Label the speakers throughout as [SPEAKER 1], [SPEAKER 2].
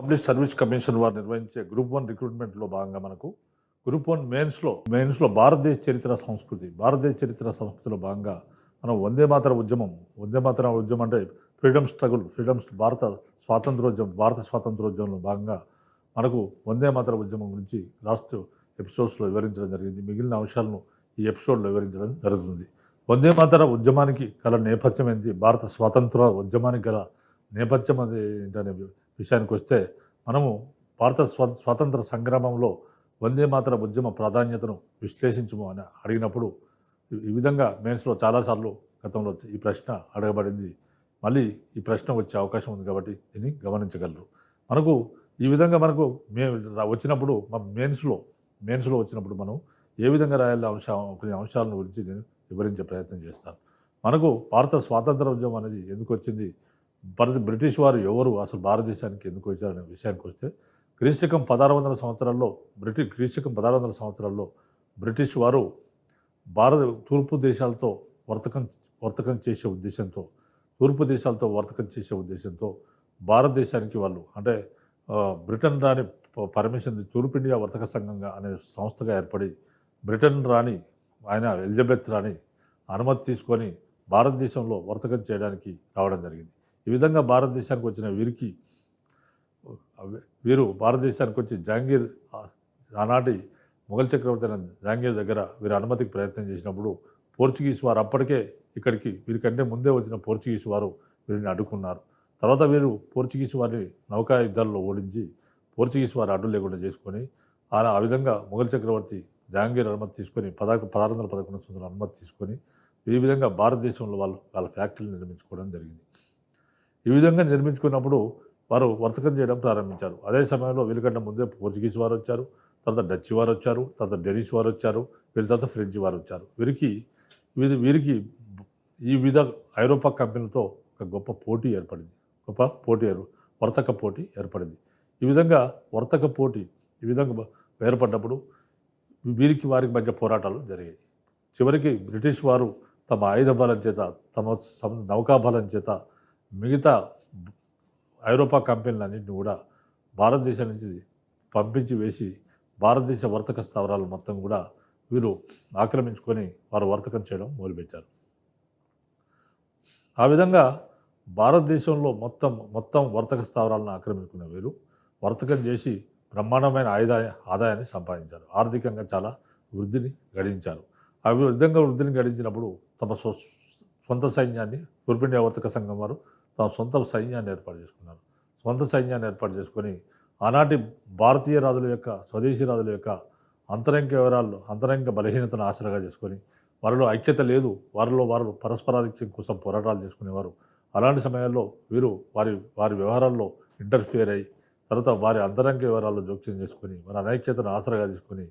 [SPEAKER 1] Public service commission వారు నిర్వహించే group 1 రిక్రూట్మెంట్లో భాగంగా మనకు గ్రూప్ 1 మెయిన్స్లో భారతదేశ చరిత్ర సంస్కృతిలో భాగంగా మనం వందే మాతర ఉద్యమం అంటే భారత స్వాతంత్రోద్యమంలో భాగంగా మనకు వందే మాతర ఉద్యమం గురించి లాస్ట్ ఎపిసోడ్స్లో వివరించడం జరిగింది. మిగిలిన అంశాలను ఈ ఎపిసోడ్లో వివరించడం జరుగుతుంది. వందే మాతర ఉద్యమానికి గల నేపథ్యం ఏంటి, భారత స్వాతంత్ర ఉద్యమానికి గల నేపథ్యం అది ఏంటనే విషయానికి వస్తే, మనము భారత స్వాతంత్ర సంగ్రామంలో వందే మాతర ఉద్యమ ప్రాధాన్యతను విశ్లేషించము అని అడిగినప్పుడు ఈ విధంగా మెయిన్స్లో చాలాసార్లు గతంలో ఈ ప్రశ్న అడగబడింది. మళ్ళీ ఈ ప్రశ్న వచ్చే అవకాశం ఉంది కాబట్టి దీన్ని గమనించగలరు. మనకు ఈ విధంగా వచ్చినప్పుడు మెయిన్స్లో వచ్చినప్పుడు మనం ఏ విధంగా రాయాలి కొన్ని అంశాలను గురించి నేను వివరించే ప్రయత్నం చేస్తాను. మనకు భారత స్వాతంత్ర ఉద్యమం అనేది ఎందుకు వచ్చింది, బ్రిటిష్ వారు ఎవరు, అసలు భారతదేశానికి ఎందుకు వచ్చారనే విషయానికి వస్తే, క్రీస్తకం 1600 సంవత్సరాల్లో బ్రిటిష్ వారు తూర్పు దేశాలతో వర్తకం చేసే ఉద్దేశంతో భారతదేశానికి వాళ్ళు అంటే బ్రిటన్ రాణి పర్మిషన్ తూర్పు ఇండియా వర్తక సంఘంగా అనే సంస్థగా ఏర్పడి బ్రిటన్ రాణి ఎలిజబెత్ రాణి అనుమతి తీసుకొని భారతదేశంలో వర్తకం చేయడానికి రావడం జరిగింది. ఈ విధంగా భారతదేశానికి వచ్చిన వీరు భారతదేశానికి వచ్చి జహాంగీర్, ఆనాటి మొఘల్ చక్రవర్తి అయిన జహాంగీర్ దగ్గర వీరు అనుమతికి ప్రయత్నం చేసినప్పుడు పోర్చుగీస్ వారు అప్పటికే వీరికంటే ముందే వచ్చిన పోర్చుగీస్ వారు వీరిని అడ్డుకున్నారు. తర్వాత వీరు పోర్చుగీస్ వారిని నౌకా యుద్ధాల్లో ఓడించి పోర్చుగీస్ వారు అడ్డు లేకుండా చేసుకొని ఆ విధంగా మొఘల్ చక్రవర్తి జహాంగీర్ అనుమతి తీసుకొని 1611 అనుమతి తీసుకొని ఈ విధంగా భారతదేశంలో వాళ్ళ ఫ్యాక్టరీని నిర్మించుకోవడం జరిగింది. ఈ విధంగా నిర్మించుకున్నప్పుడు వారు వర్తకం చేయడం ప్రారంభించారు. అదే సమయంలో వీరికంటే ముందే పోర్చుగీస్ వారు వచ్చారు, తర్వాత డచ్ వారు వచ్చారు, తర్వాత డెనిష్ వారు వచ్చారు, వీరి తర్వాత ఫ్రెంచ్ వారు వచ్చారు. వీరికి ఈ ఐరోపా కంపెనీలతో ఒక గొప్ప వర్తక పోటీ ఏర్పడింది. ఈ విధంగా ఏర్పడ్డప్పుడు వారికి మధ్య పోరాటాలు జరిగాయి. చివరికి బ్రిటిష్ వారు తమ ఆయుధ బలం చేత, తమ నౌకాబలం చేత మిగతా ఐరోపా కంపెనీలన్నింటినీ కూడా భారతదేశం నుంచి పంపించి వేసి భారతదేశ వర్తక స్థావరాలు మొత్తం కూడా వీరు ఆక్రమించుకొని వారు వర్తకం చేయడం మొదలుపెట్టారు. ఆ విధంగా భారతదేశంలో మొత్తం వర్తక స్థావరాలను ఆక్రమించుకున్న వీరు వర్తకం చేసి బ్రహ్మాండమైన ఆదాయాన్ని సంపాదించారు. ఆర్థికంగా చాలా వృద్ధిని గడించారు. ఆ విధంగా వృద్ధిని గడించినప్పుడు తమ సొంత సైన్యాన్ని తూర్పు ఇండియా వర్తక సంఘం వారు తమ సొంత సైన్యాన్ని ఏర్పాటు చేసుకున్నారు. ఏర్పాటు చేసుకొని ఆనాటి భారతీయ రాజుల యొక్క, స్వదేశీ రాజుల యొక్క అంతరంగ బలహీనతను ఆసరాగా చేసుకొని వారిలో ఐక్యత లేదు, వారు పరస్పరాధిక్యం కోసం పోరాటాలు చేసుకునేవారు. అలాంటి సమయాల్లో వీరు వారి వ్యవహారాల్లో ఇంటర్ఫియర్ అయ్యి తర్వాత వారి అంతరంగ వ్యవహారాల్లో జోక్యం చేసుకొని వారి అనైక్యతను ఆసరాగా తీసుకొని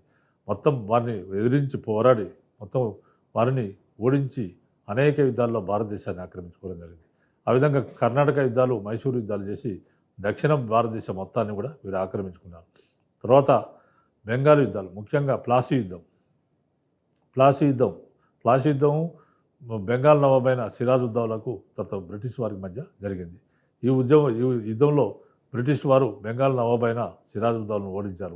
[SPEAKER 1] మొత్తం వారిని ఎదిరించి పోరాడి మొత్తం వారిని ఓడించి అనేక యుద్ధాల్లో భారతదేశాన్ని ఆక్రమించుకోవడం జరిగింది. ఆ విధంగా కర్ణాటక యుద్ధాలు, మైసూరు యుద్ధాలు చేసి దక్షిణ భారతదేశం మొత్తాన్ని కూడా వీరు ఆక్రమించుకున్నారు. తర్వాత బెంగాల్ యుద్ధాలు, ముఖ్యంగా ప్లాసీ యుద్ధం బెంగాల్ నవాబైన సిరాజుద్దౌలాకు తర్వాత బ్రిటిష్ వారికి మధ్య జరిగింది. ఈ యుద్ధంలో బ్రిటిష్ వారు బెంగాల్ నవాబైన సిరాజుద్దౌలాను ఓడించడం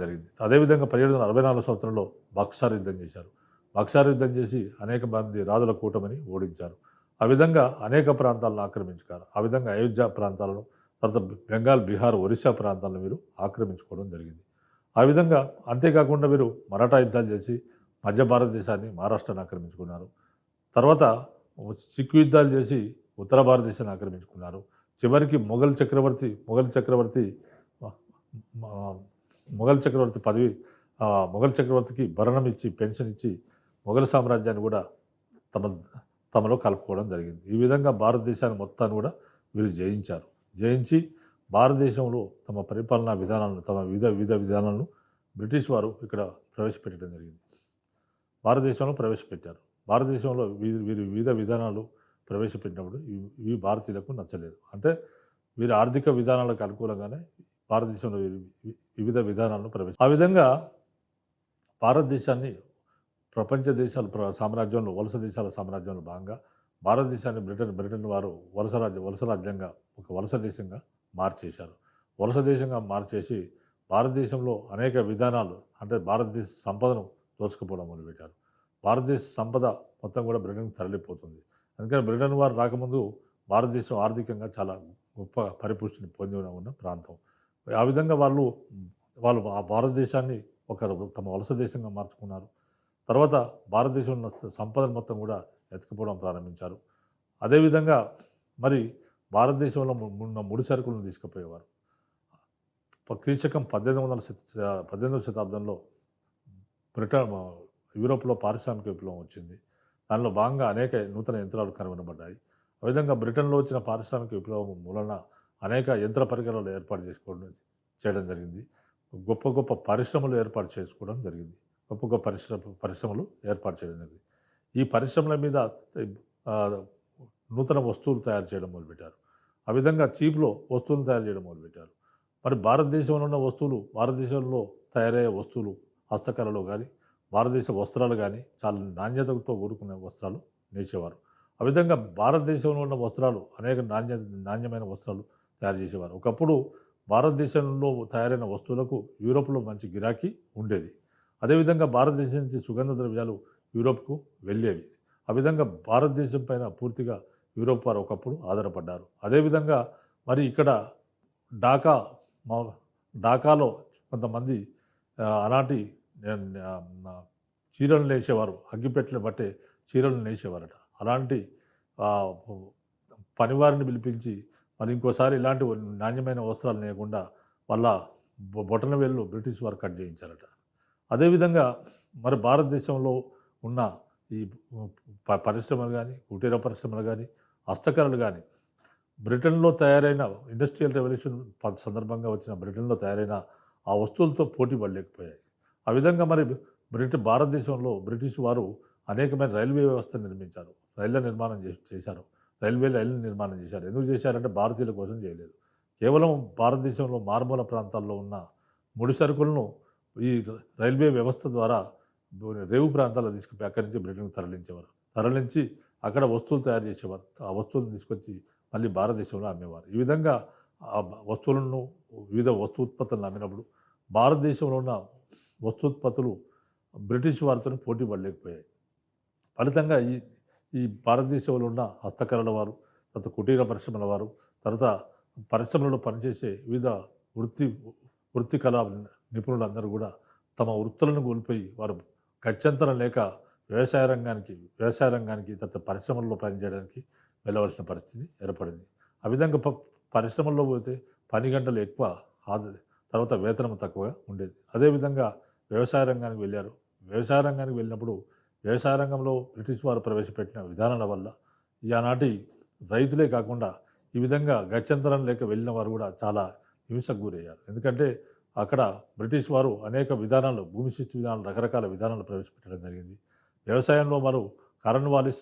[SPEAKER 1] జరిగింది. అదేవిధంగా 1764 సంవత్సరంలో బక్సార్ యుద్ధం చేసి అనేక మంది రాజుల కూటమిని ఓడించారు. ఆ విధంగా అనేక ప్రాంతాలను ఆక్రమించుకారు. ఆ విధంగా అయోధ్య ప్రాంతాలను, తర్వాత బెంగాల్, బీహార్, ఒరిస్సా ప్రాంతాలను వీరు ఆక్రమించుకోవడం జరిగింది. ఆ విధంగా అంతేకాకుండా వీరు మరాఠా యుద్ధాలు చేసి మధ్య భారతదేశాన్ని, మహారాష్ట్రాన్ని ఆక్రమించుకున్నారు. తర్వాత సిక్కు యుద్ధాలు చేసి ఉత్తర భారతదేశాన్ని ఆక్రమించుకున్నారు. చివరికి మొఘల్ చక్రవర్తికి భరణం ఇచ్చి, పెన్షన్ ఇచ్చి మొఘల్ సామ్రాజ్యాన్ని కూడా తమలో కలుపుకోవడం జరిగింది. ఈ విధంగా భారతదేశాన్ని మొత్తాన్ని కూడా వీరు జయించి భారతదేశంలో తమ పరిపాలనా విధానాలను, తమ వివిధ విధానాలను బ్రిటిష్ వారు ఇక్కడ ప్రవేశపెట్టడం జరిగింది. భారతదేశంలో వీరి వివిధ విధానాలు ప్రవేశపెట్టినప్పుడు ఇవి భారతీయులకు నచ్చలేదు. అంటే వీరి ఆర్థిక విధానాలకు అనుకూలంగానే భారతదేశంలో వివిధ విధానాలను ఆ విధంగా భారతదేశాన్ని ప్రపంచ దేశాల సామ్రాజ్యంలో, వలస దేశాల సామ్రాజ్యంలో భాగంగా భారతదేశాన్ని బ్రిటన్ వారు వలస రాజ్యంగా ఒక వలస దేశంగా మార్చేశారు. వలస దేశంగా మార్చేసి భారతదేశంలో అనేక విధానాలు అంటే భారతదేశ సంపదను దోచుకుపోవడం మొదలుపెట్టారు. భారతదేశ సంపద మొత్తం కూడా బ్రిటన్‌కి తరలిపోతుంది. అందుకని బ్రిటన్ వారు రాకముందు భారతదేశం ఆర్థికంగా చాలా గొప్ప పరిపుష్టిని పొంది ఉన్న ప్రాంతం. ఆ విధంగా వాళ్ళు ఆ భారతదేశాన్ని ఒక తమ వలస దేశంగా మార్చుకున్నారు. తర్వాత భారతదేశంలో ఉన్న సంపదను మొత్తం కూడా ఎత్తుకుపోవడం ప్రారంభించారు. అదేవిధంగా మరి భారతదేశంలో ఉన్న ముడి సరుకులను తీసుకుపోయేవారు. క్రీశకం 18వ శతాబ్దంలో బ్రిటన్ యూరోప్‌లో పారిశ్రామిక విప్లవం వచ్చింది. దానిలో భాగంగా అనేక నూతన యంత్రాలు కనుగొనబడ్డాయి. ఆ విధంగా బ్రిటన్‌లో వచ్చిన పారిశ్రామిక విప్లవం మూలన అనేక యంత్ర పరికరాలు ఏర్పాటు చేయడం జరిగింది. గొప్ప గొప్ప పరిశ్రమలు ఏర్పాటు చేసుకోవడం జరిగింది. గొప్ప గొప్ప పరిశ్రమలు ఏర్పాటు చేయడం జరిగింది. ఈ పరిశ్రమల మీద ఆహ్, నూతన వస్తువులు తయారు చేయడం మొదలుపెట్టారు. ఆ విధంగా చీప్‌లో వస్తువులను తయారు చేయడం మొదలుపెట్టారు. మరి భారతదేశంలో ఉన్న వస్తువులు, భారతదేశంలో తయారయ్యే వస్తువులు హస్తకళలో గానీ, భారతదేశ వస్త్రాలు గానీ చాలా నాణ్యతతో కూడుకున్న వస్త్రాలు నేసేవారు. ఆ విధంగా భారతదేశంలో ఉన్న వస్త్రాలు అనేక నాణ్యమైన వస్త్రాలు తయారు చేసేవారు. ఒకప్పుడు భారతదేశంలో తయారైన వస్తువులకు యూరోప్‌లో మంచి గిరాకీ ఉండేది. అదేవిధంగా భారతదేశం నుంచి సుగంధ ద్రవ్యాలు యూరోప్‌కు వెళ్ళేవి. ఆ విధంగా భారతదేశం పైన పూర్తిగా యూరోప్ వారు ఒకప్పుడు ఆధారపడ్డారు. అదేవిధంగా మరి ఇక్కడ ఢాకా మా ఢాకాలో కొంతమంది ఆనాటి చీరలు నేసేవారు. అగ్గిపెట్టెలు బట్టే చీరలు నేసేవారట. అలాంటి ఆహ్, పనివారిని పిలిపించి మరి ఇంకోసారి ఇలాంటి నాణ్యమైన వస్త్రాలు నేయకుండా వాళ్ళ బొటనవేళ్ళు బ్రిటిష్ వారు కట్ చేయించారట. అదేవిధంగా మరి భారతదేశంలో ఉన్న ఈ పరిశ్రమలు గానీ, కుటీర పరిశ్రమలు గానీ, హస్తకళలు గానీ బ్రిటన్‌లో తయారైన ఇండస్ట్రియల్ రెవల్యూషన్ సందర్భంగా వచ్చిన బ్రిటన్‌లో తయారైన ఆ వస్తువులతో పోటీ పడలేకపోయాయి. ఆ విధంగా మరి భారతదేశంలో బ్రిటిష్ వారు అనేకమైన రైల్వే వ్యవస్థను నిర్మించారు. రైళ్ల నిర్మాణం చేశారు. రైళ్ల నిర్మాణం చేశారు. ఎందుకు చేశారంటే భారతీయుల కోసం చేయలేదు. కేవలం భారతదేశంలో మారుమూల ప్రాంతాల్లో ఉన్న ముడి సరుకులను ఈ రైల్వే వ్యవస్థ ద్వారా రేవు ప్రాంతాల్లో తీసుకుపోయి అక్కడి నుంచి బ్రిటన్‌కి తరలించేవారు. తరలించి అక్కడ వస్తువులు తయారు చేసేవారు. ఆ వస్తువులను తీసుకొచ్చి మళ్ళీ భారతదేశంలో అమ్మేవారు. ఈ విధంగా ఆ వస్తువులను వివిధ వస్తూత్పత్తులను అమ్మినప్పుడు భారతదేశంలో ఉన్న వస్తూత్పత్తులు బ్రిటిష్ వారితోని పోటీ పడలేకపోయాయి. ఫలితంగా ఈ ఈ భారతదేశంలో ఉన్న హస్తకళల వారు, తర్వాత కుటీర పరిశ్రమల వారు, తర్వాత పరిశ్రమలలో పనిచేసే వివిధ వృత్తి వృత్తి కళా నిపుణులందరూ కూడా తమ వృత్తులను కోల్పోయి వారు గత్యంతరం లేక వ్యవసాయ రంగానికి తర్వాత పరిశ్రమల్లో పనిచేయడానికి వెళ్ళవలసిన పరిస్థితి ఏర్పడింది. ఆ విధంగా పరిశ్రమల్లో పోతే పని గంటలు ఎక్కువ, తర్వాత వేతనం తక్కువగా ఉండేది. అదేవిధంగా వ్యవసాయ రంగానికి వెళ్ళారు. వ్యవసాయ రంగానికి వెళ్ళినప్పుడు వ్యవసాయ రంగంలో బ్రిటిష్ వారు ప్రవేశపెట్టిన విధానాల వల్ల ఆనాటి రైతులే కాకుండా ఈ విధంగా గత్యంతరం లేక వెళ్ళిన వారు కూడా చాలా హింసకు గురయ్యారు. ఎందుకంటే అక్కడ బ్రిటిష్ వారు అనేక విధానాలు, భూమి శిస్తు విధానాలు, రకరకాల విధానాలు ప్రవేశపెట్టడం జరిగింది. వ్యవసాయంలో కారణవాలిస్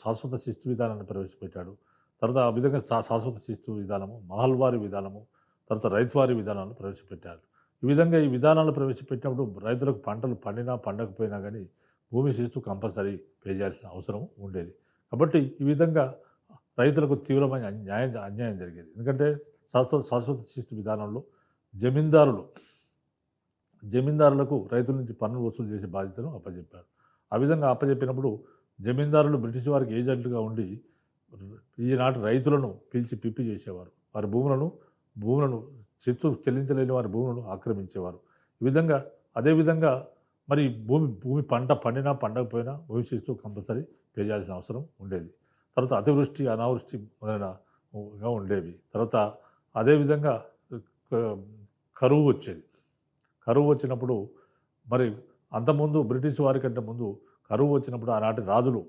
[SPEAKER 1] శాశ్వత శిస్తు విధానాన్ని ప్రవేశపెట్టాడు. తర్వాత ఆ విధంగా శాశ్వత శిస్తు విధానము, మహల్వారీ విధానము, తర్వాత రైతువారీ విధానాలను ప్రవేశపెట్టారు. ఈ విధానాలు ప్రవేశపెట్టినప్పుడు రైతులకు పంటలు పండినా పండకపోయినా కానీ భూమి శిస్తు కంపల్సరీ పే చేయాల్సిన అవసరం ఉండేది. కాబట్టి ఈ విధంగా రైతులకు తీవ్రమైన అన్యాయం జరిగేది. ఎందుకంటే శాశ్వత శిస్తు విధానంలో జమీందారులకు రైతుల నుంచి పన్నులు వసూలు చేసే బాధ్యతను అప్పజెప్పారు. ఆ విధంగా అప్పజెప్పినప్పుడు జమీందారులు బ్రిటిష్ వారికి ఏజెంట్లుగా ఉండి ఈనాటి రైతులను పిలిచి పిప్పి చేసేవారు. వారి భూములను శిస్తు చెల్లించలేని వారి భూములను ఆక్రమించేవారు. అదేవిధంగా మరి భూమి పంట పండినా పండకపోయినా భూమి శిస్తు కంపల్సరీ పే చేయాల్సిన అవసరం ఉండేది. తర్వాత అతివృష్టి, అనావృష్టి మొదలైనగా ఉండేవి. తర్వాత అదేవిధంగా కరువు వచ్చేది. కరువు వచ్చినప్పుడు మరి అంతకుముందు బ్రిటిష్ వారి కంటే ముందు కరువు వచ్చినప్పుడు ఆనాటి రాజులు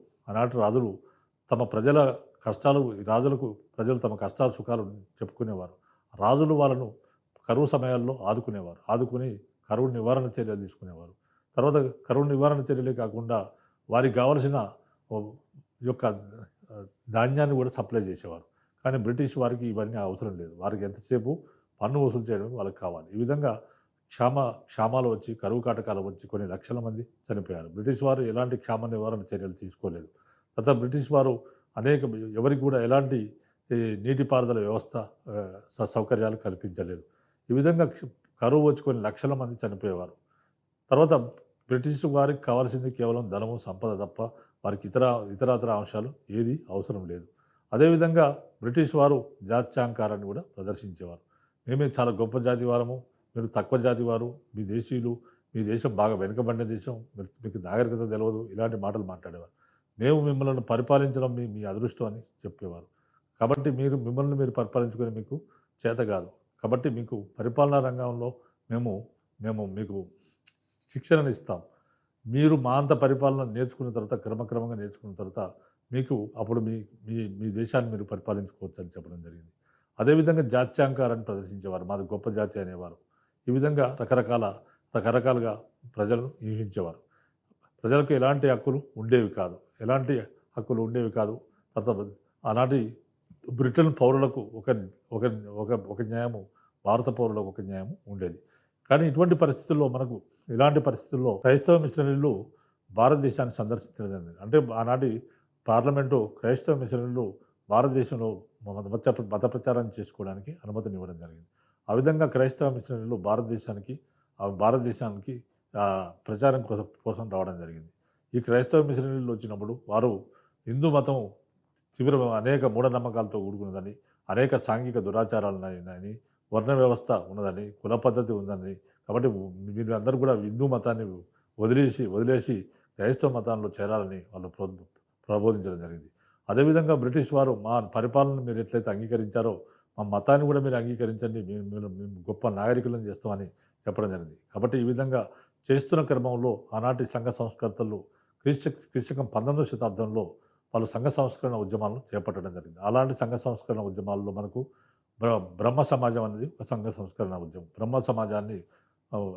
[SPEAKER 1] తమ ప్రజల కష్టాలు, ప్రజలు తమ కష్టాలు సుఖాలు చెప్పుకునేవారు. రాజులు వాళ్ళను కరువు సమయాల్లో ఆదుకుని కరువు నివారణ చర్యలు తీసుకునేవారు. తర్వాత కరువు నివారణ చర్యలే కాకుండా వారికి కావలసిన యొక్క ధాన్యాన్ని కూడా సప్లై చేసేవారు. కానీ బ్రిటిష్ వారికి ఇవన్నీ అవసరం లేదు. వారికి ఎంతసేపు పన్ను వసూలు చేయడం వాళ్ళకి కావాలి. ఈ విధంగా క్షామాలు వచ్చి, కరువు కాటకాలు వచ్చి కొన్ని లక్షల మంది చనిపోయారు. బ్రిటిష్ వారు ఎలాంటి క్షామ నివారణ చర్యలు తీసుకోలేదు. తర్వాత బ్రిటిష్ వారు అనేక ఎవరికి కూడా ఎలాంటి ఈ నీటిపారుదల వ్యవస్థ సౌకర్యాలు కల్పించలేదు. ఈ విధంగా కరువు వచ్చుకొని లక్షల మంది చనిపోయేవారు. తర్వాత బ్రిటిష్ వారికి కావాల్సింది కేవలం ధనము, సంపద తప్ప వారికి ఇతరాతర అంశాలు ఏది అవసరం లేదు. అదేవిధంగా బ్రిటిష్ వారు జాత్యాంకారాన్ని కూడా ప్రదర్శించేవారు. మేమే చాలా గొప్ప జాతి వారము, మీరు తక్కువ జాతి వారు, మీ దేశీయులు, మీ దేశం బాగా వెనుకబడిన దేశం, మీకు నాగరికత తెలవదు, ఇలాంటి మాటలు మాట్లాడేవారు. మేము మిమ్మల్ని పరిపాలించడం మీ మీ అదృష్టం అని చెప్పేవారు. కాబట్టి మిమ్మల్ని మీరు పరిపాలించుకొని మీకు చేత కాదు. కాబట్టి మీకు పరిపాలనా రంగంలో మేము మేము మీకు శిక్షణను ఇస్తాం. మీరు మా అంత పరిపాలన నేర్చుకున్న తర్వాత క్రమక్రమంగా నేర్చుకున్న తర్వాత మీకు అప్పుడు మీ మీ మీ దేశాన్ని మీరు పరిపాలించుకోవచ్చు అని చెప్పడం జరిగింది. అదేవిధంగా జాత్యాంకారాన్ని ప్రదర్శించేవారు. మాది గొప్ప జాతి అనేవారు. ఈ విధంగా రకరకాలుగా ప్రజలను హింసించేవారు. ప్రజలకు ఎలాంటి హక్కులు ఉండేవి కాదు. ఎలాంటి హక్కులు ఉండేవి కాదు. తర్వాత ఆనాటి బ్రిటన్ పౌరులకు ఒక ఒక ఒక ఒక న్యాయము, భారత పౌరులకు ఒక న్యాయము ఉండేది. కానీ ఇటువంటి పరిస్థితుల్లో ఇలాంటి పరిస్థితుల్లో క్రైస్తవ మిషనరీలు భారతదేశాన్ని సందర్శించడం జరిగింది. అంటే ఆనాటి పార్లమెంటు క్రైస్తవ మిషనరీలు భారతదేశంలో మత ప్రచారం చేసుకోవడానికి అనుమతినివ్వడం జరిగింది. ఆ విధంగా క్రైస్తవ మిషనరీలు భారతదేశానికి ప్రచారం కోసం రావడం జరిగింది. ఈ క్రైస్తవ మిషనరీలు వచ్చినప్పుడు వారు హిందూ మతం అనేక మూఢనమ్మకాలతో కూడుకున్నదని, అనేక సాంఘిక దురాచారాలున్నాయని, వర్ణ వ్యవస్థ ఉన్నదని, కుల పద్ధతి ఉందని, కాబట్టి మీరు అందరూ కూడా హిందూ మతాన్ని వదిలేసి క్రైస్తవ మతాల్లో చేరాలని వాళ్ళు ప్రబోధించడం జరిగింది. అదేవిధంగా బ్రిటిష్ వారు మా పరిపాలనను మీరు ఎట్లయితే అంగీకరించారో మా మతాన్ని కూడా మీరు అంగీకరించండి, మేము గొప్ప నాగరికులను చేస్తామని చెప్పడం జరిగింది. కాబట్టి ఈ విధంగా చేస్తున్న క్రమంలో ఆనాటి సంఘ సంస్కర్తలు క్రీస్తకం 19వ శతాబ్దంలో వాళ్ళు సంఘ సంస్కరణ ఉద్యమాలను చేపట్టడం జరిగింది. అలాంటి సంఘ సంస్కరణ ఉద్యమాల్లో మనకు బ్రహ్మ సమాజం అనేది ఒక సంఘ సంస్కరణ ఉద్యమం. బ్రహ్మ సమాజాన్ని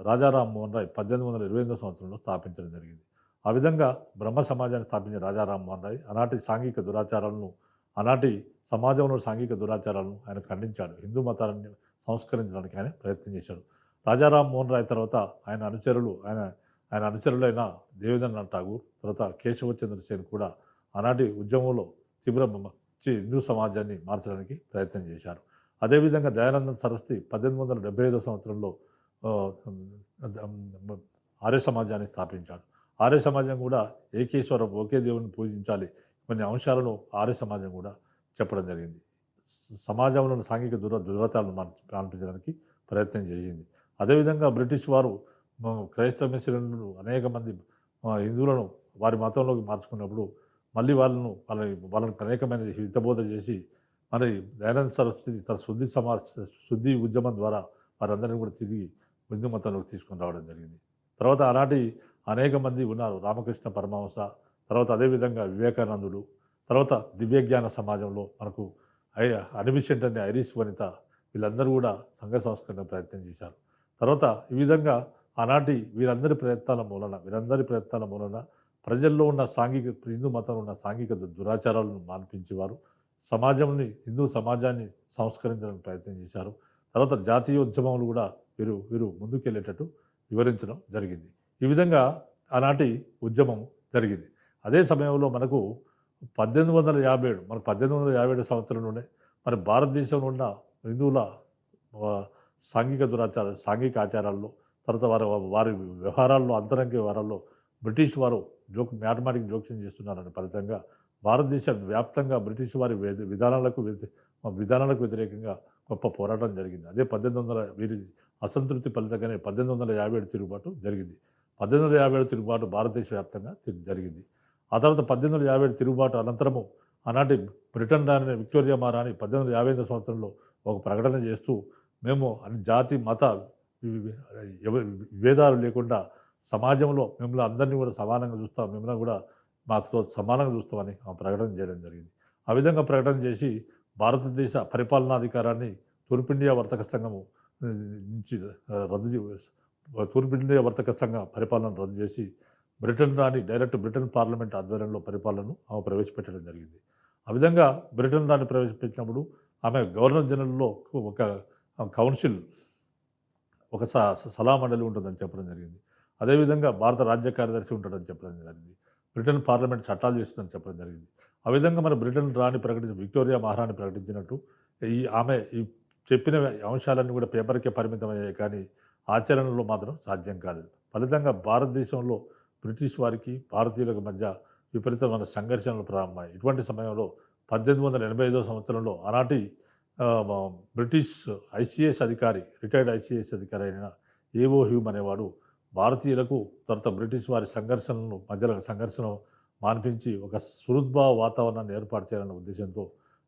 [SPEAKER 1] రాజా రామ్మోహన్ రాయ్ 1828 సంవత్సరంలో స్థాపించడం జరిగింది. ఆ విధంగా బ్రహ్మ సమాజాన్ని స్థాపించిన రాజా రామ్మోహన్ రాయ్ ఆనాటి సమాజంలో సాంఘిక దురాచారాలను ఆయన ఖండించాడు. హిందూ మతాన్ని సంస్కరించడానికి ఆయన ప్రయత్నం చేశాడు. రాజా రామ్మోహన్ రాయ్ తర్వాత ఆయన అనుచరులైన దేవేంద్రనాథ్ ఠాగూర్, తర్వాత కేశవచంద్ర సేన్ కూడా ఆనాటి ఉద్యమంలో హిందూ సమాజాన్ని మార్చడానికి ప్రయత్నం చేశారు. అదేవిధంగా దయానంద సరస్వతి 1875 సంవత్సరంలో ఆర్య సమాజాన్ని స్థాపించాడు. ఆర్య సమాజం కూడా ఏకేశ్వరం, ఒకే దేవుని పూజించాలి, కొన్ని అంశాలను ఆర్య సమాజం కూడా చెప్పడం జరిగింది. సమాజంలోని సాంఘిక దురతాలను మాన్పించడానికి ప్రయత్నం చేసింది. అదేవిధంగా బ్రిటిష్ వారు క్రైస్తవ మిషనరీలు అనేక మంది హిందువులను వారి మతంలోకి మార్చుకున్నప్పుడు మళ్ళీ వాళ్ళని అనేకమైన హితబోధ చేసి మరి దయానంద సరస్వతి తన శుద్ధి ఉద్యమం ద్వారా వారందరినీ కూడా తిరిగి హిందూ మతంలోకి తీసుకొని రావడం జరిగింది. తర్వాత ఆనాటి అనేక మంది ఉన్నారు. రామకృష్ణ పరమహంస, తర్వాత అదేవిధంగా వివేకానందుడు, తర్వాత దివ్యజ్ఞాన సమాజంలో మనకు అనిబిసెంట్ అనే ఐరిష్ వనిత, వీళ్ళందరూ కూడా సంఘ సంస్కరణ ప్రయత్నం చేశారు. తర్వాత ఈ విధంగా ఆనాటి వీరందరి ప్రయత్నాల మూలన ప్రజల్లో ఉన్న హిందూ మతంలో ఉన్న సాంఘిక దురాచారాలను మాన్పించేవారు. హిందూ సమాజాన్ని సంస్కరించడానికి ప్రయత్నం చేశారు. తర్వాత జాతీయ ఉద్యమాలు కూడా వీరు ముందుకెళ్ళేటట్టు వివరించడం జరిగింది. ఈ విధంగా ఆనాటి ఉద్యమం జరిగింది. అదే సమయంలో మనకు 1857 సంవత్సరంలోనే మన భారతదేశంలో ఉన్న హిందువుల సాంఘిక ఆచారాల్లో, తర్వాత వారి వ్యవహారాల్లో, అంతరంగ వ్యవహారాల్లో బ్రిటిష్ వారు మ్యాథమెటిక్ జోక్యం చేస్తున్నారనే ఫలితంగా భారతదేశ వ్యాప్తంగా బ్రిటిష్ వారి విధానాలకు వ్యతిరేకంగా గొప్ప పోరాటం జరిగింది. అదే వీరి అసంతృప్తి ఫలితంగానే 1857 తిరుగుబాటు జరిగింది. 1857 తిరుగుబాటు భారతదేశ వ్యాప్తంగా జరిగింది. ఆ తర్వాత 1857 తిరుగుబాటు అనంతరము ఆనాటి బ్రిటన్ రాణి విక్టోరియా మహారాణి 1858 సంవత్సరంలో ఒక ప్రకటన చేస్తూ మేము జాతి మత విభేదాలు లేకుండా సమాజంలో మిమ్మల్ని అందరినీ కూడా సమానంగా చూస్తాం, మిమ్మల్ని కూడా మాతో సమానంగా చూస్తామని ప్రకటన చేయడం జరిగింది. ఆ విధంగా ప్రకటన చేసి భారతదేశ పరిపాలనాధికారాన్ని తూర్పు ఇండియా వర్తక సంఘము నుంచి తూర్పు ఇండియా వర్తక సంఘ పరిపాలనను రద్దు చేసి డైరెక్ట్ బ్రిటన్ పార్లమెంట్ ఆధ్వర్యంలో పరిపాలనను ఆమె ప్రవేశపెట్టడం జరిగింది. ఆ విధంగా బ్రిటన్ రాణి ప్రవేశపెట్టినప్పుడు ఆమె గవర్నర్ జనరల్లో ఒక కౌన్సిల్, ఒక సలహా మండలి ఉంటుందని చెప్పడం జరిగింది. అదేవిధంగా భారత రాజ్య కార్యదర్శి ఉంటాడని చెప్పడం జరిగింది. బ్రిటన్ పార్లమెంట్ చట్టాలు చేస్తుందని చెప్పడం జరిగింది. ఆ విధంగా మన బ్రిటన్ రాణి విక్టోరియా మహారాణి ప్రకటించినట్టు ఈ చెప్పిన అంశాలన్నీ కూడా పేపర్‌కే పరిమితమయ్యాయి కానీ, ఆచరణలో మాత్రం సాధ్యం కాలేదు. ఫలితంగా భారతదేశంలో బ్రిటిష్ వారికి, భారతీయులకు మధ్య విపరీతమైన సంఘర్షణలు ప్రారంభమయ్యాయి. ఇటువంటి సమయంలో 1885 సంవత్సరంలో ఆనాటి మ బ్రిటిష్ ఐసీఎస్ అధికారి, రిటైర్డ్ ఐసీఎస్ అధికారి అయిన ఏవో హ్యూమ్ అనేవాడు భారతీయులకు తర్వాత బ్రిటిష్ వారి మధ్యలో సంఘర్షణ మాన్పించి ఒక సుహృద్భావ వాతావరణాన్ని ఏర్పాటు చేయాలన్న ఉద్దేశంతో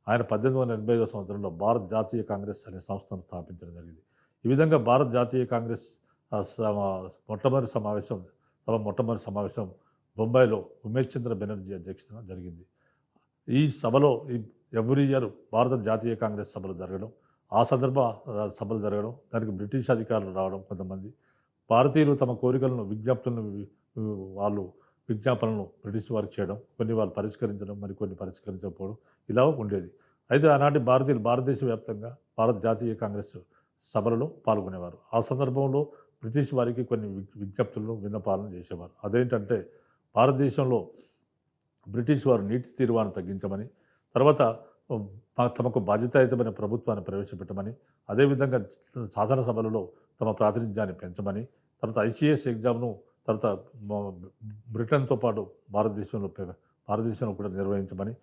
[SPEAKER 1] ఆయన 1885 సంవత్సరంలో భారత్ జాతీయ కాంగ్రెస్ అనే సంస్థను స్థాపించడం జరిగింది. ఈ విధంగా భారత్ జాతీయ కాంగ్రెస్ ఆహ్, సమ మొట్టమొదటి సమావేశం బొంబాయిలో ఉమేష్ చంద్ర బెనర్జీ అధ్యక్షతన జరిగింది. ఈ సభలో ఎవ్రీ ఇయర్ భారత జాతీయ కాంగ్రెస్ సభలు జరగడం, దానికి బ్రిటిష్ అధికారులు రావడం కొంతమంది. భారతీయులు తమ కోరికలను, వాళ్ళు విజ్ఞాపనలను బ్రిటిష్ వారికి చేయడం, కొన్ని వాళ్ళు పరిష్కరించడం, మరికొన్ని పరిష్కరించకపోవడం ఇలా ఉండేది. అయితే ఆనాటి భారతదేశ వ్యాప్తంగా భారత జాతీయ కాంగ్రెస్ సభలలో పాల్గొనేవారు. ఆ సందర్భంలో బ్రిటిష్ వారికి కొన్ని విజ్ఞప్తులను, విన్నపాలను చేసేవారు. అదేంటంటే భారతదేశంలో బ్రిటిష్ వారు నీటి తీరువాన్ని తగ్గించమని, తర్వాత తమకు బాధ్యతాయుతమైన ప్రభుత్వాన్ని ప్రవేశపెట్టమని, అదేవిధంగా శాసనసభలలో తమ ప్రాతినిధ్యాన్ని పెంచమని, తర్వాత ఐసీఎస్ ఎగ్జామ్‌ను తర్వాత బ్రిటన్‌తో పాటు భారతదేశంలో కూడా నిర్వహించమని,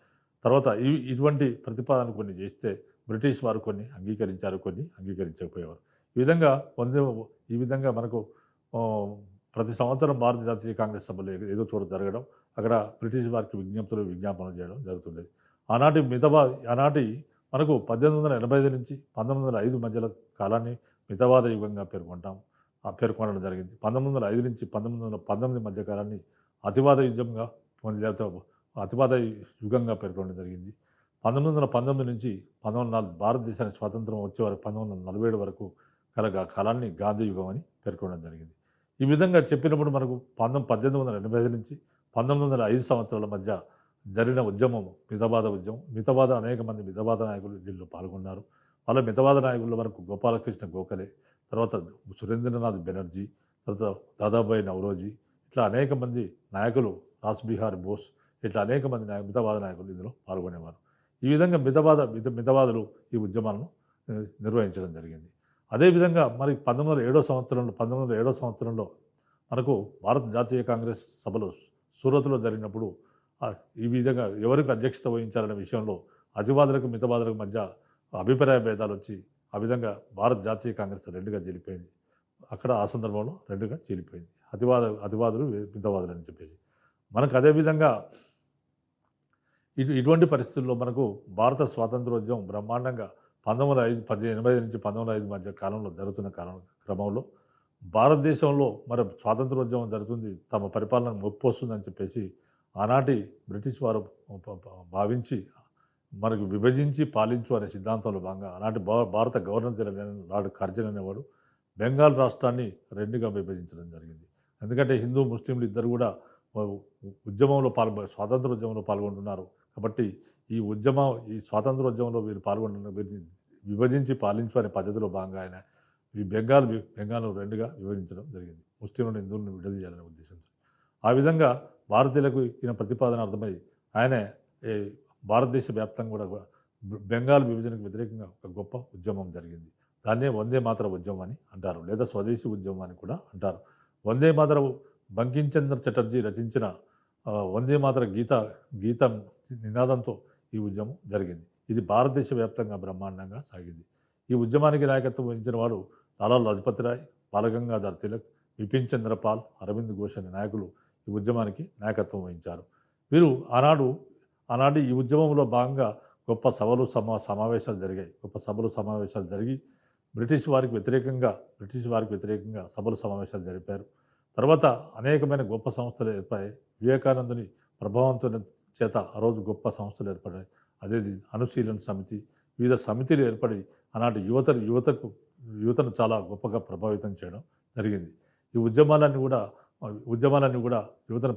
[SPEAKER 1] తర్వాత ఇటువంటి ప్రతిపాదనలు కొన్ని చేస్తే బ్రిటిష్ వారు కొన్ని అంగీకరించారు, కొన్ని అంగీకరించకపోయేవారు. ఈ విధంగా మనకు ప్రతి సంవత్సరం భారత జాతీయ కాంగ్రెస్ సభలు ఏదో చోట జరగడం, అక్కడ బ్రిటిష్ వారికి విజ్ఞాపనలు చేయడం జరుగుతుండేది. ఆనాటి మనకు 1885 నుంచి 1905 మధ్యలో కాలాన్ని మితవాద యుగంగా పేర్కొనడం జరిగింది. 1905 నుంచి 1919 మధ్య కాలాన్ని అతివాద యుగంగా పేర్కొనడం జరిగింది. 1919 నుంచి 1904 భారతదేశానికి స్వాతంత్రం వచ్చే వరకు 1947 వరకు కాలాన్ని గాంధీ యుగం అని పేర్కొనడం జరిగింది. ఈ విధంగా చెప్పినప్పుడు మనకు 1885 నుంచి 1905 సంవత్సరాల మధ్య జరిగిన ఉద్యమం అనేక మంది మితవాద నాయకులు దీనిలో పాల్గొన్నారు. వాళ్ళ మితవాద నాయకుల వరకు గోపాలకృష్ణ గోఖలే, తర్వాత సురేంద్రనాథ్ బెనర్జీ, తర్వాత దాదాబాయి నౌరోజీ, ఇట్లా అనేక మంది నాయకులు, రాస్ బిహారీ బోస్, ఇట్లా అనేక మంది మితవాద నాయకులు ఇందులో పాల్గొనేవారు. ఈ విధంగా మితవాదులు ఈ ఉద్యమాలను నిర్వహించడం జరిగింది. అదేవిధంగా మరి 1907 సంవత్సరంలో మనకు భారత జాతీయ కాంగ్రెస్ సభలు సూరత్లో జరిగినప్పుడు ఈ విధంగా ఎవరికి అధ్యక్షత వహించాలనే విషయంలో అతివాదులకు, మితవాదులకు మధ్య అభిప్రాయ భేదాలు వచ్చి ఆ విధంగా భారత జాతీయ కాంగ్రెస్ రెండుగా చీలిపోయింది. ఆ సందర్భంలో రెండుగా చీలిపోయింది. అతివాదులు, మితవాదులు అని చెప్పేసి. మనకు అదేవిధంగా ఇటువంటి పరిస్థితుల్లో మనకు భారత స్వాతంత్రోద్యమం బ్రహ్మాండంగా 1985 నుంచి 1905 మధ్య కాలంలో జరుగుతున్న క్రమంలో భారతదేశంలో మరి స్వాతంత్రోద్యమం జరుగుతుంది, తమ పరిపాలన ముప్పు వస్తుందని చెప్పేసి ఆనాటి బ్రిటిష్ వారు భావించి మనకు విభజించి పాలించు అనే సిద్ధాంతంలో భాగంగా ఆనాటి భారత గవర్నర్ జనరల్ లార్డ్ కర్జన్ అనేవాడు బెంగాల్ రాష్ట్రాన్ని రెండుగా విభజించడం జరిగింది. ఎందుకంటే హిందూ, ముస్లింలు ఇద్దరు కూడా స్వాతంత్రోద్యమంలో పాల్గొంటున్నారు కాబట్టి ఈ స్వాతంత్రోద్యమంలో వీరిని విభజించి పాలించు అనే పద్ధతిలో భాగంగా ఆయన ఈ బెంగాల్ను రెండుగా విభజించడం జరిగింది. ముస్లింలను, హిందువులను విడదీయాలనే ఉద్దేశంతో. ఆ విధంగా భారతీయులకు ఈయన ప్రతిపాదన అర్థమై ఆయన భారతదేశ వ్యాప్తంగా కూడా బెంగాల్ విభజనకు వ్యతిరేకంగా ఒక గొప్ప ఉద్యమం జరిగింది. దాన్నే వందే మాతర ఉద్యమం అని అంటారు, లేదా స్వదేశీ ఉద్యమం అని కూడా అంటారు. వందే మాతర బంకించంద్ర చటర్జీ రచించిన వందే మాతర గీతం నినాదంతో ఈ ఉద్యమం జరిగింది. ఇది భారతదేశ వ్యాప్తంగా బ్రహ్మాండంగా సాగింది. ఈ ఉద్యమానికి నాయకత్వం వహించిన వాడు లాలా లజపతి రాయ్, బాలగంగాధర్ తిలక్, బిపిన్ చంద్ర పాల్, అరవింద్ ఘోష్ అనే నాయకులు ఈ ఉద్యమానికి నాయకత్వం వహించారు. వీరు ఆనాటి ఈ ఉద్యమంలో భాగంగా గొప్ప సమావేశాలు జరిగి బ్రిటిష్ వారికి వ్యతిరేకంగా సభలు సమావేశాలు జరిపారు. తర్వాత అనేకమైన గొప్ప సంస్థలు ఏర్పడాయి. వివేకానందుని ప్రభావంతో చేత ఆ రోజు గొప్ప సంస్థలు ఏర్పడ్డాయి. అదే అనుశీలన సమితి, వివిధ సమితిలు ఏర్పడి ఆనాటి యువతను చాలా గొప్పగా ప్రభావితం చేయడం జరిగింది. ఈ ఉద్యమాలన్నీ కూడా యువతను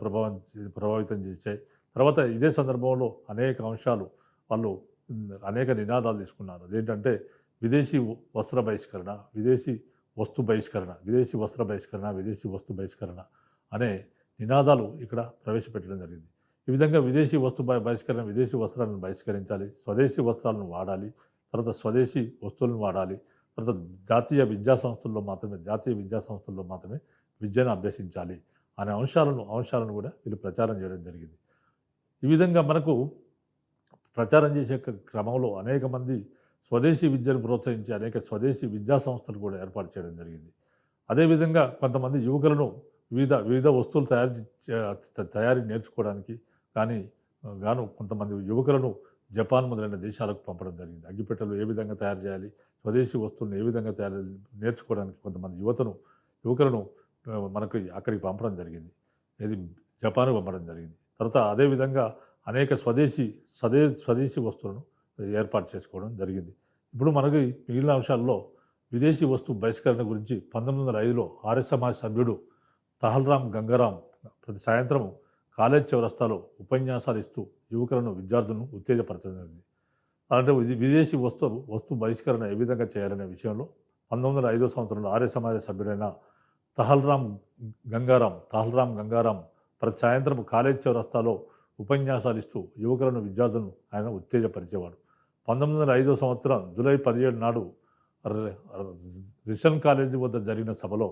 [SPEAKER 1] ప్రభావితం చేశాయి. తర్వాత ఇదే సందర్భంలో అనేక అంశాలు వాళ్ళు అనేక నినాదాలు తీసుకున్నారు. అదేంటంటే విదేశీ వస్త్ర బహిష్కరణ, విదేశీ వస్తు బహిష్కరణ అనే నినాదాలు ఇక్కడ ప్రవేశపెట్టడం జరిగింది. ఈ విధంగా విదేశీ బహిష్కరణ, విదేశీ వస్త్రాలను బహిష్కరించాలి, స్వదేశీ వస్త్రాలను వాడాలి, తర్వాత స్వదేశీ వస్తువులను వాడాలి, తర్వాత జాతీయ విద్యా సంస్థల్లో మాత్రమే విద్యను అభ్యసించాలి అనే అంశాలను కూడా వీళ్ళు ప్రచారం చేయడం జరిగింది. ఈ విధంగా మనకు ప్రచారం చేసే క్రమంలో అనేక మంది స్వదేశీ విద్యను ప్రోత్సహించి అనేక స్వదేశీ విద్యా సంస్థలు కూడా ఏర్పాటు చేయడం జరిగింది. అదేవిధంగా కొంతమంది యువకులను వివిధ వస్తువులు తయారీ నేర్చుకోవడానికి కానీ కొంతమంది యువకులను జపాన్ మొదలైన దేశాలకు పంపడం జరిగింది. అగ్గిపెట్టెలు ఏ విధంగా తయారు చేయాలి, స్వదేశీ వస్తువులను ఏ విధంగా నేర్చుకోవడానికి కొంతమంది యువకులను మనకి అక్కడికి పంపడం జరిగింది. ఇది జపాన్కు పంపడం జరిగింది. తర్వాత అదేవిధంగా అనేక స్వదేశీ వస్తువులను ఏర్పాటు చేసుకోవడం జరిగింది. ఇప్పుడు మనకి మిగిలిన అంశాల్లో విదేశీ వస్తువు బహిష్కరణ గురించి 1905లో ఆర్య సమాజ్ సభ్యుడు తహల్రామ్ గంగారాం ప్రతి సాయంత్రం కాలేజ్ చౌరస్తాలో ఉపన్యాసాలు ఇస్తూ విద్యార్థులను ఉత్తేజపరచడం జరిగింది. అంటే విదేశీ వస్తు బహిష్కరణ ఏ విధంగా చేయాలనే విషయంలో 1905 సంవత్సరంలో ఆర్య సమాజ సభ్యుడైన తహల్రామ్ గంగారాం ప్రతి సాయంత్రం కాలేజ్ చౌరస్తాలో ఉపన్యాసాలు ఇస్తూ విద్యార్థులను ఆయన ఉత్తేజపరిచేవాడు. 1905 సంవత్సరం జూలై 17 నాడు రిషన్ కాలేజీ వద్ద జరిగిన సభలో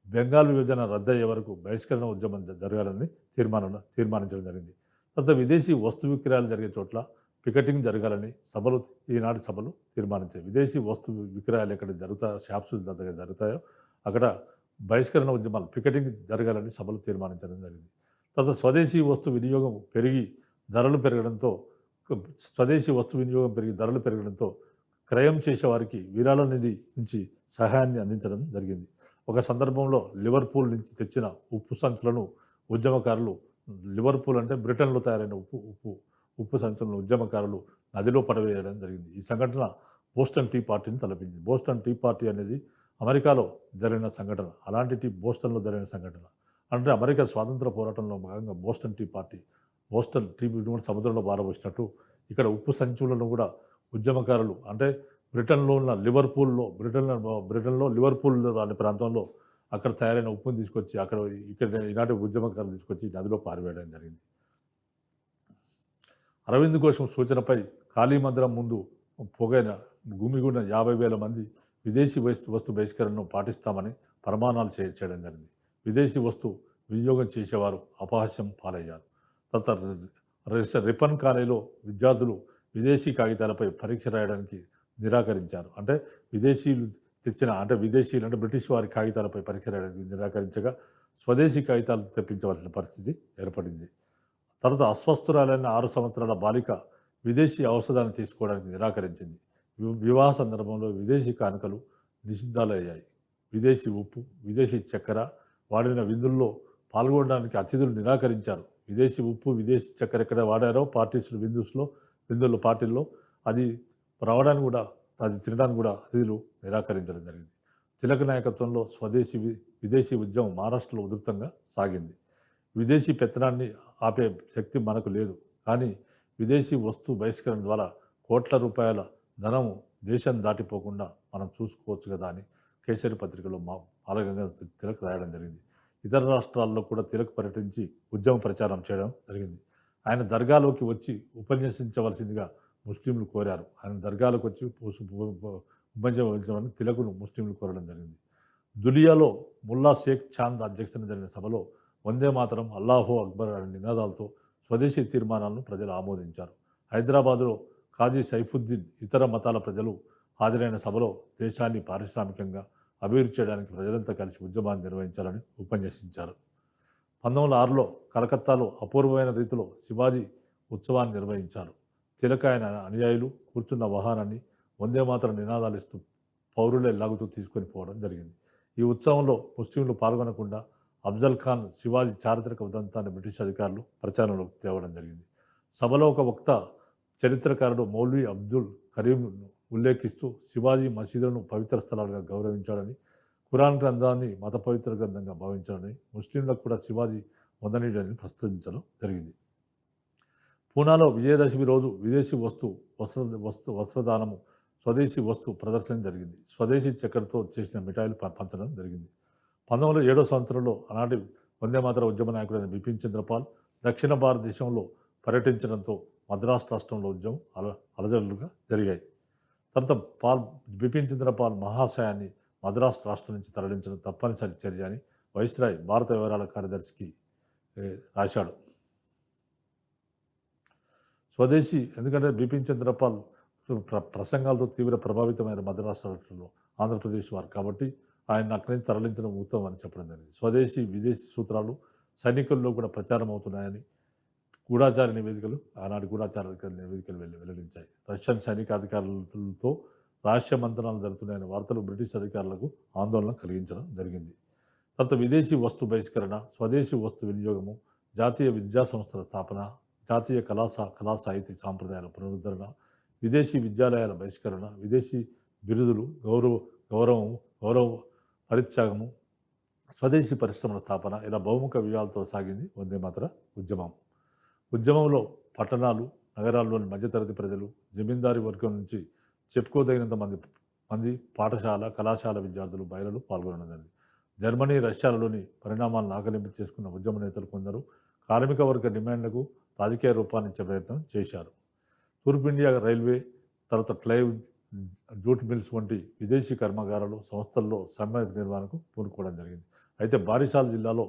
[SPEAKER 1] బెంగాల్ విభజన రద్దయ్యే వరకు బహిష్కరణ ఉద్యమం జరగాలని తీర్మానించడం జరిగింది. తర్వాత విదేశీ వస్తు విక్రయాలు జరిగే చోట్ల పికెటింగ్ జరగాలని ఈనాటి సభలు తీర్మానించాయి. విదేశీ వస్తు విక్రయాలు ఎక్కడ షాప్స్ దగ్గర జరుగుతాయో అక్కడ బహిష్కరణ ఉద్యమాలు పికెటింగ్ జరగాలని సభలు తీర్మానించడం జరిగింది. తర్వాత స్వదేశీ వస్తు వినియోగం పెరిగి ధరలు పెరగడంతో క్రయం చేసేవారికి విరాళ నిధి నుంచి సహాయాన్ని అందించడం జరిగింది. ఒక సందర్భంలో లివర్పూల్ నుంచి తెచ్చిన ఉప్పు సంచులను ఉద్యమకారులు, లివర్పూల్ అంటే బ్రిటన్లో తయారైన ఉప్పు సంచులను ఉద్యమకారులు నదిలో పడవేయడం జరిగింది. ఈ సంఘటన బోస్టన్ టీ పార్టీని తలపించింది. బోస్టన్ టీ పార్టీ అనేది అమెరికాలో జరిగిన సంఘటన. అలాంటి బోస్టన్లో జరిగిన సంఘటన అంటే అమెరికా స్వాతంత్ర పోరాటంలో భాగంగా బోస్టన్ టీ కూడా సముద్రంలో పారబోసినట్టు ఇక్కడ ఉప్పు సంచులను కూడా ఉద్యమకారులు అంటే బ్రిటన్లో ఉన్న బ్రిటన్లో లివర్పూల్ అనే ప్రాంతంలో అక్కడ తయారైన ఉప్పును తీసుకొచ్చి ఇక్కడ ఈనాటి ఉద్యమకారులు తీసుకొచ్చి నదిలో పారివేయడం జరిగింది. అరవింద్ ఘోష్ సూచనపై కాళీ మందిరం ముందు పొగైన గుమిగూడిన 50,000 మంది విదేశీ వస్తు బహిష్కరణను పాటిస్తామని ప్రమాణాలు చేయడం జరిగింది. విదేశీ వస్తు వినియోగం చేసేవారు అపహాస్యం పాలయ్యారు. తర్వాత రిపన్ కాలేజీలో విద్యార్థులు విదేశీ కాగితాలపై పరీక్ష రాయడానికి నిరాకరించారు. అంటే విదేశీయులు అంటే బ్రిటిష్ వారి కాగితాలపై పరీక్ష రాయడానికి నిరాకరించగా స్వదేశీ కాగితాలు తెప్పించవలసిన పరిస్థితి ఏర్పడింది. తర్వాత అస్వస్థురాలైన 6 సంవత్సరాల బాలిక విదేశీ ఔషధాన్ని తీసుకోవడానికి నిరాకరించింది. వివాహ సందర్భంలో విదేశీ కానుకలు నిషిద్ధాలయ్యాయి. విదేశీ ఉప్పు, విదేశీ చక్కెర వాడిన విందుల్లో పాల్గొనడానికి అతిథులు నిరాకరించారు. విదేశీ ఉప్పు, విదేశీ చక్కెర ఎక్కడ వాడారో పార్టీల్లో అది రావడానికి కూడా, అది తినడానికి కూడా అతిథులు నిరాకరించడం జరిగింది. తిలక్ నాయకత్వంలో విదేశీ ఉద్యమం మహారాష్ట్రలో ఉధృతంగా సాగింది. విదేశీ పెత్తనాన్ని ఆపే శక్తి మనకు లేదు, కానీ విదేశీ వస్తు బహిష్కరణ ద్వారా కోట్ల రూపాయల ధనము దేశం దాటిపోకుండా మనం చూసుకోవచ్చు కదా అని కేసరి పత్రికలో బాలగంగాధర్ తిలక్ రాయడం జరిగింది. ఇతర రాష్ట్రాల్లో కూడా తిలక్ పర్యటించి ఉద్యమ ప్రచారం చేయడం జరిగింది. ఆయన దర్గాలోకి వచ్చి ఉపన్యసించవలసిందిగా ముస్లింలు కోరారు. ఆయన దర్గాలోకి వచ్చి ఉపన్యసించమని తిలకును ముస్లింలు కోరడం జరిగింది. దులియాలో ముల్లా షేక్ చాంద్ అధ్యక్షతన జరిగిన సభలో వందే మాతరం, అల్లాహో అక్బర్ అనే నినాదాలతో స్వదేశీ తీర్మానాలను ప్రజలు ఆమోదించారు. హైదరాబాదులో కాజీ సైఫుద్దీన్ ఇతర మతాల ప్రజలు హాజరైన సభలో దేశాన్ని పారిశ్రామికంగా అభివృద్ధి చేయడానికి ప్రజలంతా కలిసి ఉద్యమాన్ని నిర్వహించాలని ఉపన్యసించారు. 1906లో కలకత్తాలో అపూర్వమైన రీతిలో శివాజీ ఉత్సవాన్ని నిర్వహించారు. తిలక్ ఆయన అనుయాయులు కూర్చున్న వాహనాన్ని వందే మాతరం నినాదాలు ఇస్తూ పౌరులే లాగుతూ తీసుకొని పోవడం జరిగింది. ఈ ఉత్సవంలో ముస్లింలు పాల్గొనకుండా అఫ్జల్ ఖాన్ శివాజీ చారిత్రక ఉదంతాన్ని బ్రిటిష్ అధికారులు ప్రచారంలోకి తేవడం జరిగింది. సభలో ఒక వక్త చరిత్రకారుడు మౌల్వీ అబ్దుల్ కరీంను ఉల్లేఖిస్తూ శివాజీ మసీదులను పవిత్ర స్థలాలుగా గౌరవించాడని, ఖురాన్ గ్రంథాన్ని మత పవిత్ర గ్రంథంగా భావించాడని, ముస్లింలకు కూడా శివాజీ మొదనీయుడని ప్రస్తావించడం జరిగింది. పూనాలో విజయదశమి రోజు విదేశీ వస్త్రదానము, స్వదేశీ వస్తు ప్రదర్శన జరిగింది. స్వదేశీ చక్కెరతో చేసిన మిఠాయిలు పంచడం జరిగింది. 1907 సంవత్సరంలో ఆనాటి వందే మాతర ఉద్యమ నాయకుడైన బిపిన్ చంద్రపాల్ దక్షిణ భారతదేశంలో పర్యటించడంతో మద్రాసు రాష్ట్రంలో ఉద్యమం అలజడులుగా జరిగాయి. తర్వాత బిపిన్ చంద్రపాల్ మహాశయాన్ని మద్రాసు రాష్ట్రం నుంచి తరలించడం తప్పనిసరి చర్య అని వైస్రాయ్ భారత వ్యవహారాల కార్యదర్శికి రాశాడు. స్వదేశీ ఎందుకంటే బిపిన్ చంద్రపాల్ ప్రసంగాలతో తీవ్ర ప్రభావితమైన మద్రాసు రాష్ట్రంలో ఆంధ్రప్రదేశ్ వారు కాబట్టి ఆయన అక్కడి నుంచి తరలించడం ఉత్తమం అని చెప్పడం జరిగింది. స్వదేశీ విదేశీ సూత్రాలు సైనికుల్లో కూడా ప్రచారం అవుతున్నాయని గూఢాచార నివేదికలు ఆనాటి గూఢాచార నివేదికలు వెల్లడించాయి. రష్యన్ సైనికాధికారులతో రహస్య మంత్రాలు జరుగుతున్నాయని వార్తలు బ్రిటిష్ అధికారులకు ఆందోళన కలిగించడం జరిగింది. తర్వాత విదేశీ వస్తు బహిష్కరణ, స్వదేశీ వస్తు వినియోగము, జాతీయ విద్యా సంస్థల స్థాపన, జాతీయ కళా సాహిత్య సాంప్రదాయాల పునరుద్ధరణ, విదేశీ విద్యాలయాల బహిష్కరణ, విదేశీ బిరుదులు, గౌరవ పరిత్యాగము, స్వదేశీ పరిశ్రమల స్థాపన ఇలా బహుముఖ వ్యూహాలతో సాగింది వందే మాతర ఉద్యమం. ఉద్యమంలో పట్టణాలు, నగరాల్లోని మధ్యతరగతి ప్రజలు, జమీందారీ వర్గం నుంచి చెప్పుకోదగినంత మంది పాఠశాల, కళాశాల విద్యార్థులు, మహిళలు పాల్గొనడం. జర్మనీ, రష్యాలలోని పరిణామాలను ఆకలింపు చేసుకున్న ఉద్యమ నేతలు కొందరు కార్మిక వర్గ డిమాండ్లకు రాజకీయ రూపాన్నిచ్చే ప్రయత్నం చేశారు. తూర్పు ఇండియా రైల్వే, తర్వాత జూట్ మిల్స్ వంటి విదేశీ కర్మాగారాలు, సంస్థల్లో సమ్మె నిర్వహణకు పూనుకోవడం జరిగింది. అయితే బారిసాల్ జిల్లాలో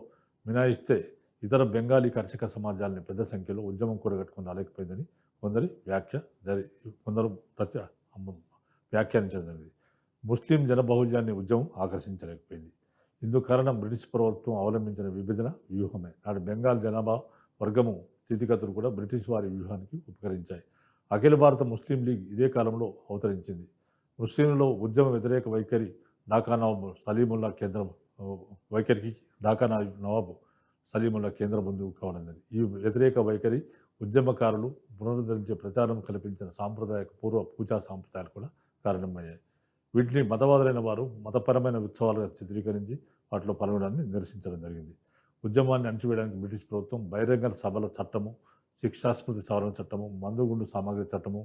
[SPEAKER 1] మినాయిస్తే ఇతర బెంగాలీ కర్షక సమాజాలని పెద్ద సంఖ్యలో ఉద్యమం కూడగట్టుకుని రాలేకపోయిందని కొందరు వ్యాఖ్యానించడం జరిగింది. ముస్లిం జనబహుళ్యాన్ని ఉద్యమం ఆకర్షించలేకపోయింది. ఇందుకు కారణం బ్రిటిష్ ప్రభుత్వం అవలంబించిన విభజన వ్యూహమే. నాటి బెంగాల్ జనాభా వర్గము స్థితిగతులు కూడా బ్రిటిష్ వారి వ్యూహానికి ఉపకరించాయి. అఖిల భారత ముస్లిం లీగ్ ఇదే కాలంలో అవతరించింది. ముస్లింలలో ఉద్యమ వ్యతిరేక వైఖరి ఢాకా నవాబు సలీముల్లా కేంద్రం వైఖరికి ఢాకా నవాబు సలీముల్లా కేంద్రం ముందుకు కావడం జరిగింది. ఈ వ్యతిరేక వైఖరి ఉద్యమకారులు పునరుద్ధరించే ప్రచారం కల్పించిన సాంప్రదాయక పూర్వ పూజా సాంప్రదాయాలు కూడా కారణమయ్యాయి. వీటిని మతవాదులైన వారు మతపరమైన ఉత్సవాలుగా చిత్రీకరించి వాటిలో పాల్గొనడాన్ని నిరసించడం జరిగింది. ఉద్యమాన్ని అణచివేయడానికి బ్రిటిష్ ప్రభుత్వం బహిరంగ సభల చట్టము, శిక్షాస్మృతి సవరణ చట్టము, మందుగుండు సామాగ్రి చట్టము,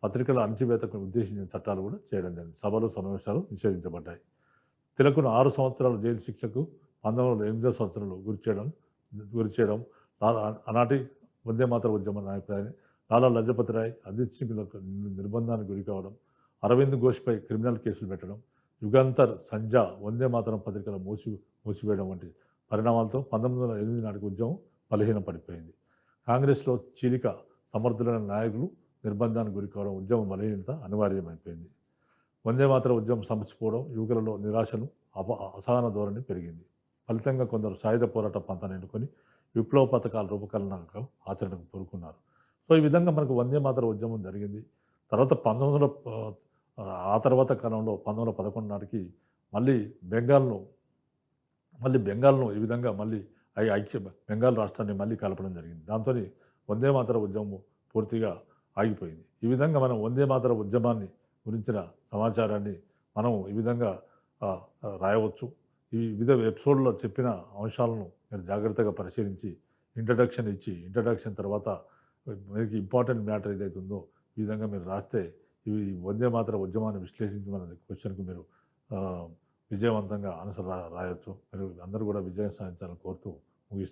[SPEAKER 1] పత్రికల అణచివేతకు ఉద్దేశించిన చట్టాలు కూడా చేయడం జరిగింది. సభలు, సమావేశాలు నిషేధించబడ్డాయి. తిలకును 6 సంవత్సరాల జైలు శిక్షకు 1908వ సంవత్సరంలో గురి చేయడం ఆనాటి వందే మాతర ఉద్యమ నాయకులైన లాలా లజపతి రాయ్, అజిత్ సింగ్లకు నిర్బంధానికి గురి కావడం, అరవింద్ ఘోష్పై క్రిమినల్ కేసులు పెట్టడం, యుగంతర్, సంజా, వందే మాతరం పత్రికల మూసివేయడం వంటి పరిణామాలతో 1908 నాటికి ఉద్యమం బలహీనపడిపోయింది. కాంగ్రెస్లో చీలిక, సమర్థులైన నాయకులు నిర్బంధానికి గురి కావడం, ఉద్యమ బలహీనత అనివార్యమైపోయింది. వందే మాతర ఉద్యమం సమసిపోవడం, యువకులలో నిరాశను, అసహన ధోరణి పెరిగింది. ఫలితంగా కొందరు సాయుధ పోరాట పంతాన్ని ఎన్నుకొని విప్లవ పథకాల రూపకల్పనకు ఆచరణకు పూనుకున్నారు. సో ఈ విధంగా మనకు వందే మాతర ఉద్యమం జరిగింది. తర్వాత ఆ తర్వాత కాలంలో 1911 నాటికి మళ్ళీ బెంగాల్ను ఈ విధంగా మళ్ళీ బెంగాల్ రాష్ట్రాన్ని మళ్ళీ కలపడం జరిగింది. దాంతో వందే మాతర ఉద్యమం పూర్తిగా ఆగిపోయింది. ఈ విధంగా మనం వందే మాతర ఉద్యమాన్ని గురించిన సమాచారాన్ని మనం ఈ విధంగా రాయవచ్చు. ఈ వివిధ ఎపిసోడ్లో చెప్పిన అంశాలను మీరు జాగ్రత్తగా పరిశీలించి ఇంట్రడక్షన్ తర్వాత మీకు ఇంపార్టెంట్ మ్యాటర్ ఏదైతే ఉందో ఈ విధంగా మీరు రాస్తే ఇవి వందే మాతర ఉద్యమాన్ని విశ్లేషించి మన క్వశ్చన్కు మీరు విజయవంతంగా ఆన్సర్ రాయొచ్చు. మీరు అందరూ కూడా విజయం సాధించాలని కోరుతూ ముగిస్తూ